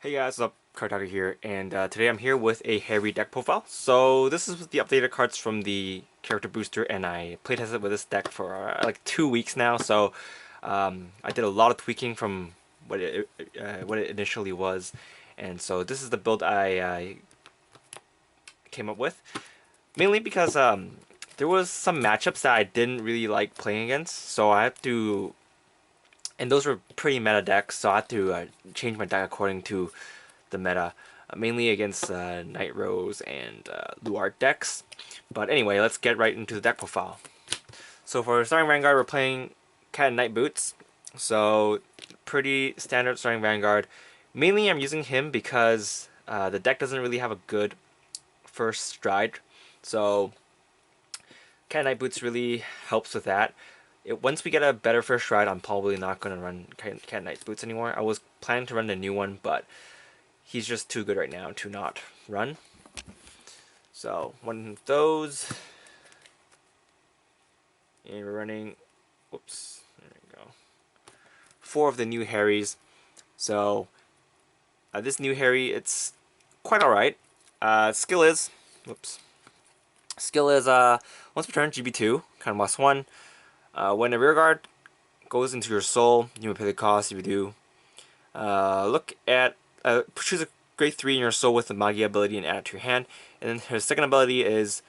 Hey guys, what's up? Cardfight here, and today I'm here with a Harri deck profile. So this is the updated cards from the character booster, and I playtested with this deck for like 2 weeks now. So I did a lot of tweaking from what it initially was, and so this is the build I came up with. Mainly because there was some matchups that I didn't really like playing against, so I had to, and those were pretty meta decks, so I had to change my deck according to the meta, mainly against Night Rose and Luart decks. But anyway, let's get right into the deck profile. So for starting Vanguard, we're playing Cat and Knight Boots. So pretty standard starting Vanguard. Mainly I'm using him because the deck doesn't really have a good first stride. So Cat and Knight Boots really helps with that. Once we get a better first stride, I'm probably not going to run Cat and Knight Boots anymore. I was planning to run a new one, but he's just too good right now to not run. So one of those, and we're running. Whoops, there we go. 4 of the new Harrys. So this new Harry, it's quite all right. Skill is, whoops. Skill is once per turn GB2, kind of lost 1. When a rear guard goes into your soul, you may pay the cost. If you do, look at choose a grade 3 in your soul with the Magia ability and add it to your hand. And then her second ability is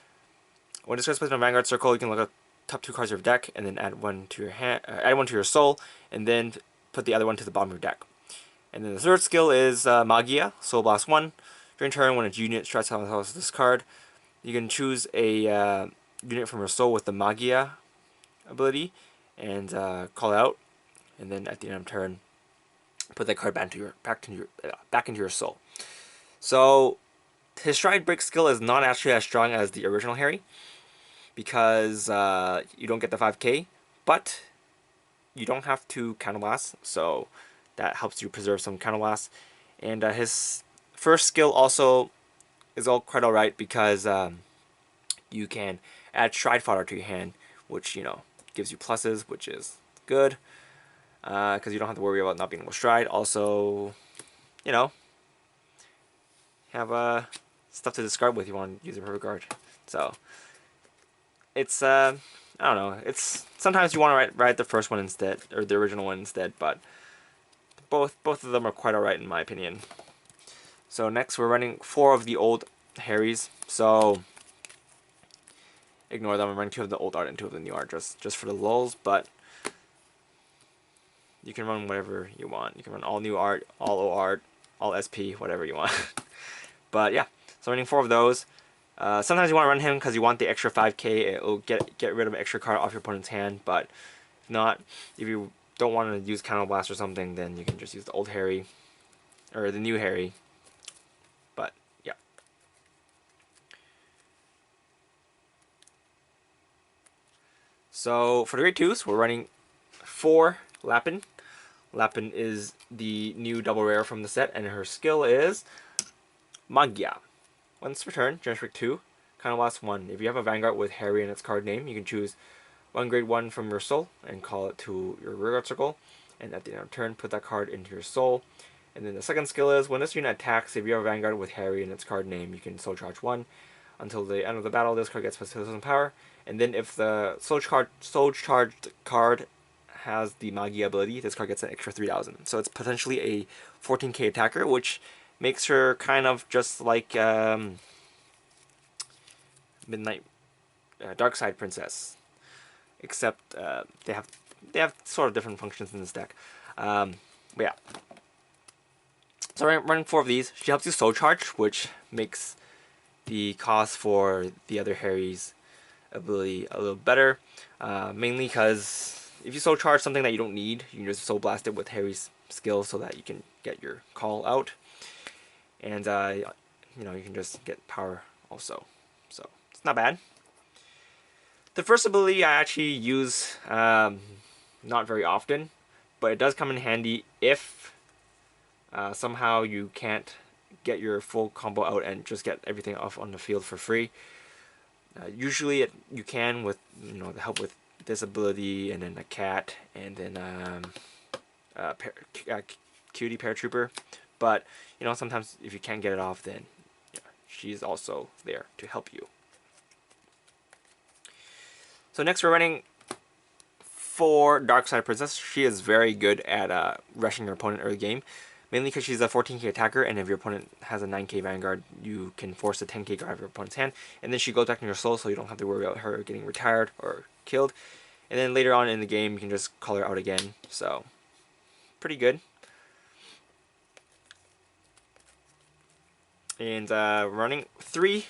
when this card's placed in a Vanguard circle, you can look at top 2 cards of your deck and then add one to your hand, add one to your soul, and then put the other one to the bottom of your deck. And then the third skill is Magia, Soul Blast 1. During turn, when a unit strikes out of this card, you can choose a unit from your soul with the Magia ability and call it out. And then at the end of turn, put that card back into your soul. So his stride break skill is not actually as strong as the original Harry, because you don't get the 5k, but you don't have to counterblast, so that helps you preserve some counterblast. And his first skill also is all quite alright, because you can add Stride Fodder to your hand, which, gives you pluses, which is good, because you don't have to worry about not being able to stride. Also, you know, have stuff to discard with you want to use a perfect guard. So it's I don't know. It's sometimes you want to ride the first one instead, or the original one instead, but both of them are quite alright in my opinion. So next we're running 4 of the old Harrys. So ignore them. I'm running 2 of the old art and 2 of the new art just for the lulz, but you can run whatever you want. You can run all new art, all O art, all SP, whatever you want. But yeah, so running 4 of those. Sometimes you want to run him because you want the extra 5k. It'll get rid of an extra card off your opponent's hand. But if not, if you don't want to use Counter Blast or something, then you can just use the old Harry or the new Harry. But yeah. So for the grade 2s, we're running 4 Lapin. Lapin is the new double rare from the set, and her skill is Magia. Once per turn, generate 2, kind of last 1. If you have a Vanguard with Harry in its card name, you can choose one grade 1 from your soul and call it to your rearguard circle. And at the end of turn, put that card into your soul. And then the second skill is when this unit attacks, if you have a Vanguard with Harry in its card name, you can soul charge 1. Until the end of the battle, this card gets plus 2,000 power. And then if the soul charged card has the Magia ability, this card gets an extra 3,000. So it's potentially a 14k attacker, which makes her kind of just like Midnight Dark Side Princess, except they have sort of different functions in this deck. But yeah, so running 4 of these. She helps you soul charge, which makes the cost for the other Harry's ability a little better. Mainly because if you soul charge something that you don't need, you can just soul blast it with Harry's skill so that you can get your call out. And you can just get power also, so it's not bad. The first ability I actually use not very often, but it does come in handy if somehow you can't get your full combo out and just get everything off on the field for free. Usually you can with the help with this ability, and then a cat, and then cutie paratrooper. But you know, sometimes if you can't get it off, then yeah, she's also there to help you. So next we're running 4 Darkside Princess. She is very good at rushing your opponent early game, mainly because she's a 14k attacker, and if your opponent has a 9k Vanguard, you can force a 10k guard of your opponent's hand, and then she goes back in your soul, so you don't have to worry about her getting retired or killed. And then later on in the game, you can just call her out again. So pretty good. And running 3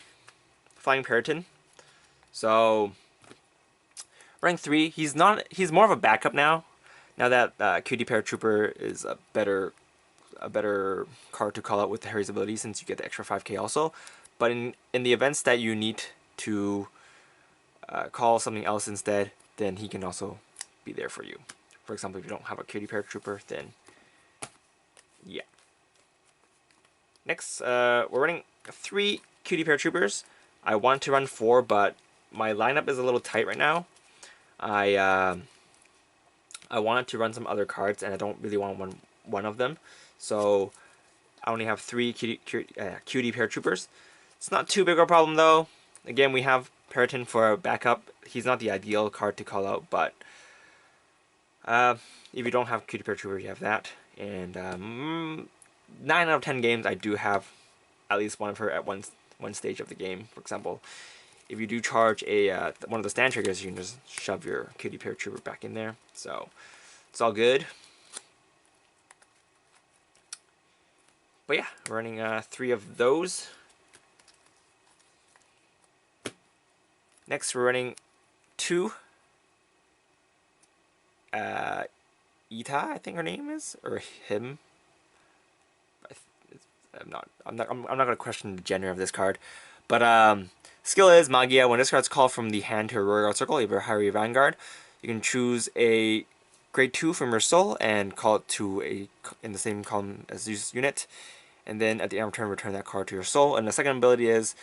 Flying Periton. So running 3, he's more of a backup now. Now that Cutie Paratrooper is a better card to call out with Harry's ability, since you get the extra 5k also. But in the events that you need to call something else instead, then he can also be there for you. For example, if you don't have a Cutie Paratrooper, then yeah. Next, we're running 3 Cutie Paratroopers. I want to run 4, but my lineup is a little tight right now. I wanted to run some other cards, and I don't really want one of them. So I only have 3 Cutie Paratroopers. It's not too big of a problem though. Again, we have Periton for a backup. He's not the ideal card to call out, but if you don't have Cutie Paratrooper, you have that. And 9 out of 10 games, I do have at least one of her at one stage of the game. For example, if you do charge a one of the stand triggers, you can just shove your Cutie Paratrooper back in there. So it's all good. But yeah, running 3 of those. Next, we're running 2 Ita, I think her name is, or him. I'm not gonna question the gender of this card, but skill is Magia. When this card's called from the hand to a Royal Circle, if you're Harri Vanguard, you can choose a grade 2 from your soul and call it to in the same column as this unit, and then at the end of turn, return that card to your soul. And the second ability is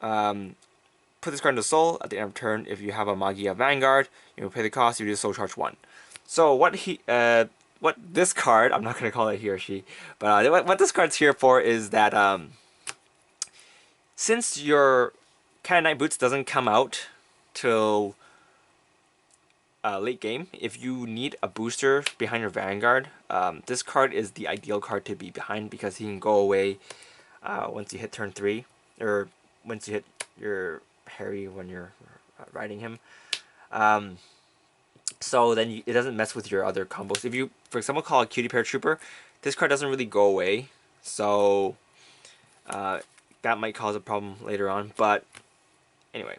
put this card into soul. At the end of turn, if you have a Magia Vanguard, you pay the cost. You do soul charge 1. So what this card, I'm not going to call it he or she, but what this card's here for is that since your Cat Knight Boots doesn't come out till late game, if you need a booster behind your Vanguard, this card is the ideal card to be behind, because he can go away once you hit turn 3, or once you hit your Harry when you're riding him. So then it doesn't mess with your other combos. If you, for example, call a Cutie Paratrooper, this card doesn't really go away. So that might cause a problem later on. But anyway,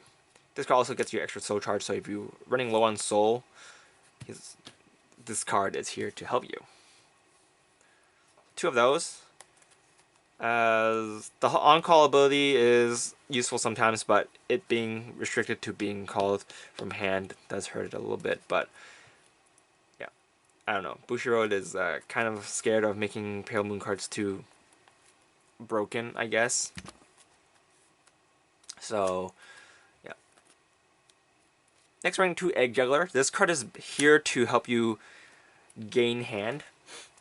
this card also gets you extra soul charge. So if you're running low on soul, this card is here to help you. 2 of those. The on-call ability is useful sometimes, but it being restricted to being called from hand does hurt it a little bit. But yeah, I don't know. Bushiroad is kind of scared of making Pale Moon cards too broken, I guess. So yeah. Next, running 2 Egg Juggler. This card is here to help you gain hand.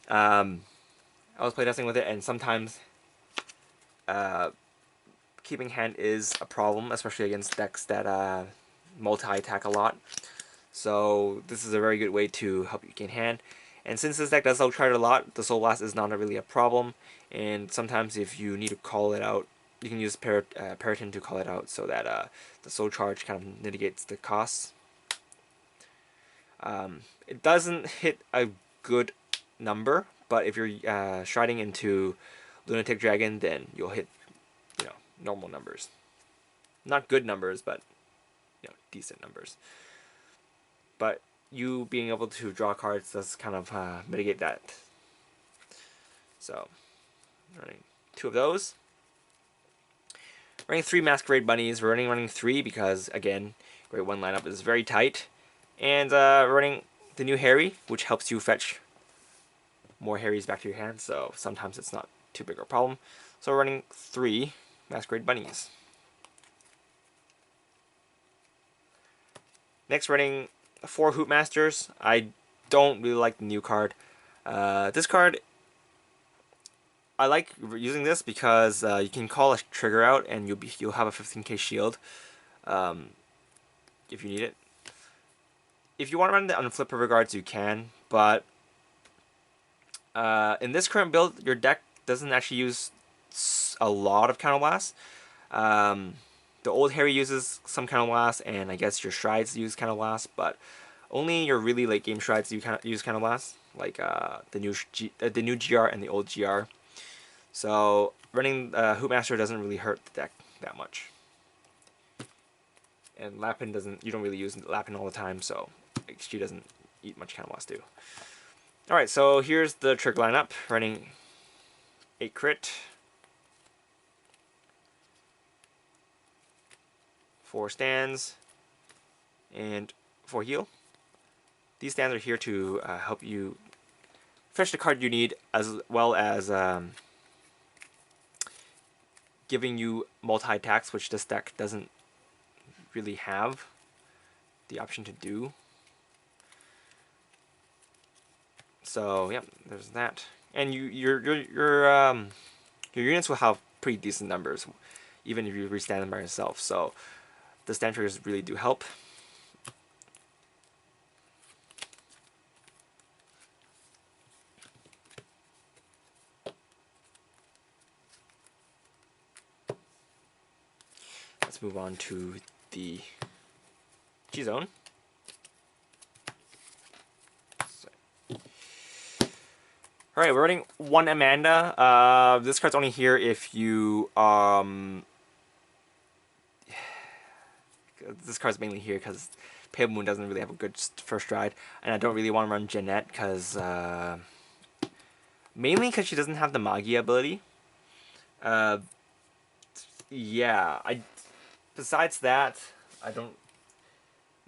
I was playtesting with it, and sometimes keeping hand is a problem, especially against decks that multi-attack a lot. So this is a very good way to help you gain hand. And since this deck does soul charge a lot, the Soul Blast is not really a problem. And sometimes if you need to call it out, you can use Periton to call it out, so that the soul charge kind of mitigates the costs. It doesn't hit a good number, but if you're striding into Lunatic Dragon, then you'll hit, normal numbers. Not good numbers, but decent numbers. But you being able to draw cards does kind of mitigate that. So running 2 of those. Running 3 Masquerade Bunnies. We're running 3 because, again, grade 1 lineup is very tight. And running the new Harry, which helps you fetch more Harrys back to your hand, so sometimes it's not too big of a problem. So we're running 3 Masquerade Bunnies. Next, running 4 Hoop Masters. I don't really like the new card. This card I like using this because you can call a trigger out and you'll have a 15k shield if you need it. If you want to run it on Flipper Regards, you can, but in this current build, your deck doesn't actually use a lot of Counterblast. The old Harri uses some Counterblast, and I guess your Strides use Counterblast, but only your really late game Strides use Counterblast, like the new GR and the old GR. So running Hoopmaster doesn't really hurt the deck that much. And Lapin doesn't. You don't really use Lapin all the time, so she doesn't eat much Counterblast too. All right, so here's the trick lineup. Running 8 crit, 4 stands, and 4 heal. These stands are here to help you fetch the card you need, as well as giving you multi-attacks, which this deck doesn't really have the option to do. So yeah, there's that, and your units will have pretty decent numbers, even if you restand them by yourself. So the stand triggers really do help. Let's move on to the G-Zone. Alright, we're running 1 Amanda. This card's only here if you this card's mainly here because Pale Moon doesn't really have a good first stride, and I don't really want to run Jeanette because mainly because she doesn't have the Magia ability. Yeah, besides that, I don't.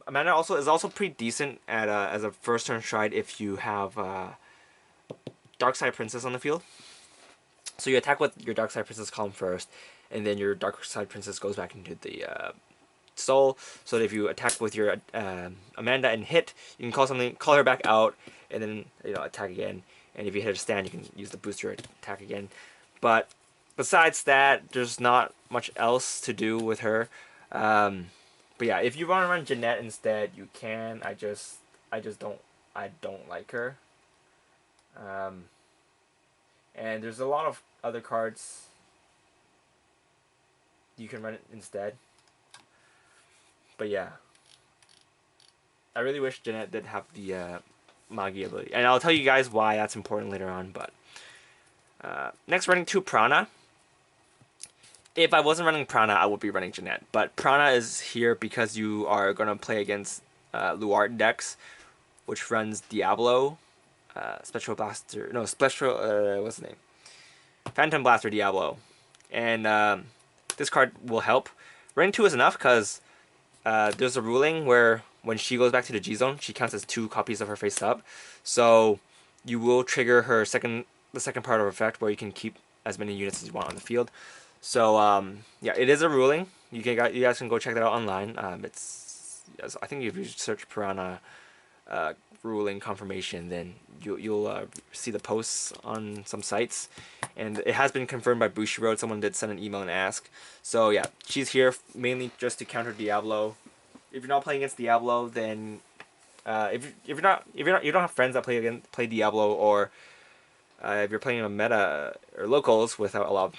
Amanda is also pretty decent at as a first turn stride if you have Dark Side Princess on the field. So you attack with your Dark Side Princess column first, and then your Dark Side Princess goes back into the soul. So that if you attack with your Amanda and hit, you can call her back out, and then attack again. And if you hit a stand, you can use the booster attack again. But besides that, there's not much else to do with her. But yeah, if you want to run Jeanette instead, you can. I don't like her. And there's a lot of other cards you can run it instead. But yeah, I really wish Jeanette did have the Magia ability, and I'll tell you guys why that's important later on. But next, running 2 Prana. If I wasn't running Prana, I would be running Jeanette. But Prana is here because you are going to play against Luart decks, which runs Diablo, Spectral Blaster, no, Spectral, what's the name? Phantom Blaster Diablo. And this card will help. Running 2 is enough because there's a ruling where when she goes back to the G-Zone, she counts as 2 copies of her face up. So you will trigger her the second part of her effect where you can keep as many units as you want on the field. So yeah, it is a ruling. You guys can go check that out online. I think if you search Piranha ruling confirmation, then you'll see the posts on some sites, and it has been confirmed by Bushiroad. Someone did send an email and ask. So yeah, she's here mainly just to counter Diablo. If you're not playing against Diablo, then if you don't have friends that play Diablo, or if you're playing a meta or locals without a lot of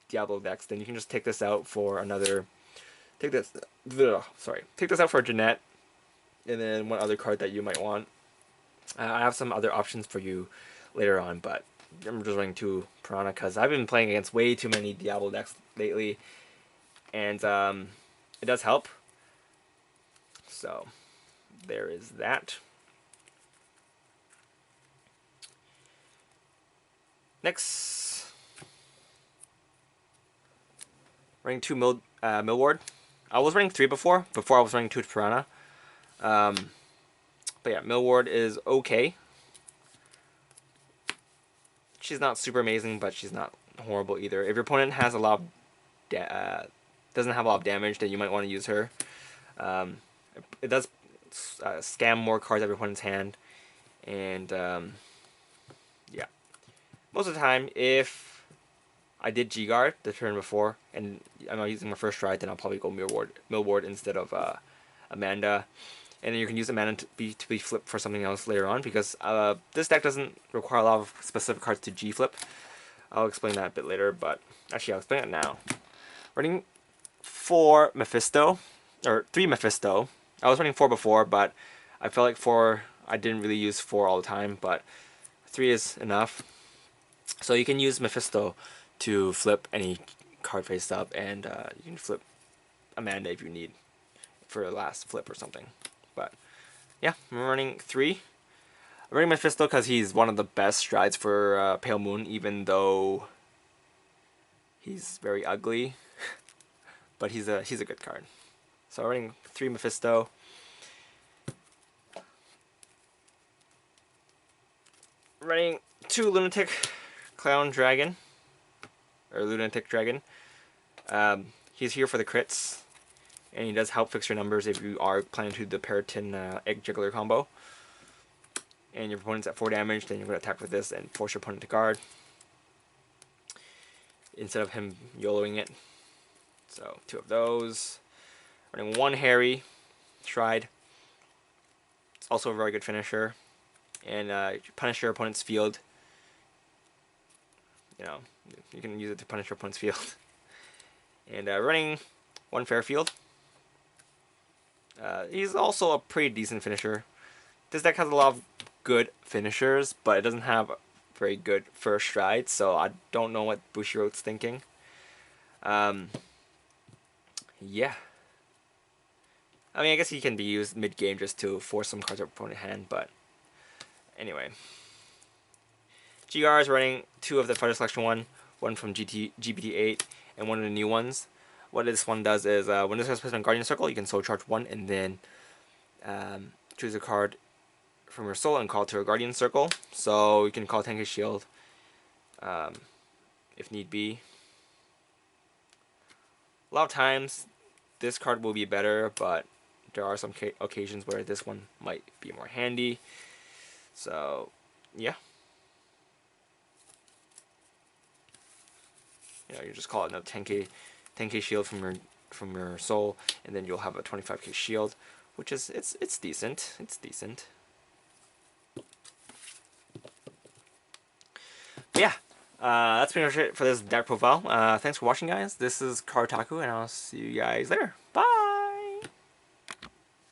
Diablo decks, then you can just take this out for another. Take this out for Jeanette, and then one other card that you might want. I have some other options for you later on, but I'm just running 2 Piranha because I've been playing against way too many Diablo decks lately, and it does help. So there is that. Next, running 2 Millward. I was running 3 before I was running 2 Piranha. But yeah, Millward is okay. She's not super amazing, but she's not horrible either. If your opponent has a lot of doesn't have a lot of damage, then you might want to use her. It does scam more cards out of your opponent's hand, and yeah. most of the time, if I did G-Guard the turn before, and I'm not using my first stride, then I'll probably go Millward instead of Amanda. And then you can use Amanda to be flipped for something else later on, because this deck doesn't require a lot of specific cards to G-flip. I'll explain that a bit later, but actually I'll explain it now. Running 4 Mephisto, or 3 Mephisto. I was running 4 before, but I felt like 4, I didn't really use 4 all the time, but 3 is enough. So you can use Mephisto to flip any card face up, and you can flip Amanda if you need for a last flip or something. But yeah, I'm running 3. I'm running Mephisto because he's one of the best strides for Pale Moon, even though he's very ugly. But he's a good card. So I'm running 3 Mephisto. Running 2 Lunatic Clown Dragon, or Lunatic Dragon. He's here for the crits, and he does help fix your numbers if you are planning to do the Periton Egg Jiggler combo. And your opponent's at 4 damage, then you're going to attack with this and force your opponent to guard, instead of him YOLOing it. So 2 of those. Running 1 Harri Stride. It's also a very good finisher. And punish your opponent's field. You know, you can use it to punish your opponent's field. And running 1 Fairfield. He's also a pretty decent finisher. This deck has a lot of good finishers, but it doesn't have very good first stride, so I don't know what Bushiroad's thinking. Yeah. I mean, I guess he can be used mid-game just to force some cards up opponent's hand, but anyway. GR is running 2 of the Fighter Selection 1 from GBT8, and 1 of the new ones. What this one does is, when this has placed on Guardian Circle, you can soul charge 1 and then choose a card from your soul and call it to a Guardian Circle. So you can call 10k shield if need be. A lot of times this card will be better, but there are some occasions where this one might be more handy. So yeah. You know, you just call it another 10k shield from your soul, and then you'll have a 25k shield, which is it's decent. It's decent. But yeah, that's pretty much it for this deck profile. Thanks for watching, guys. This is Kartaku, and I'll see you guys later. Bye.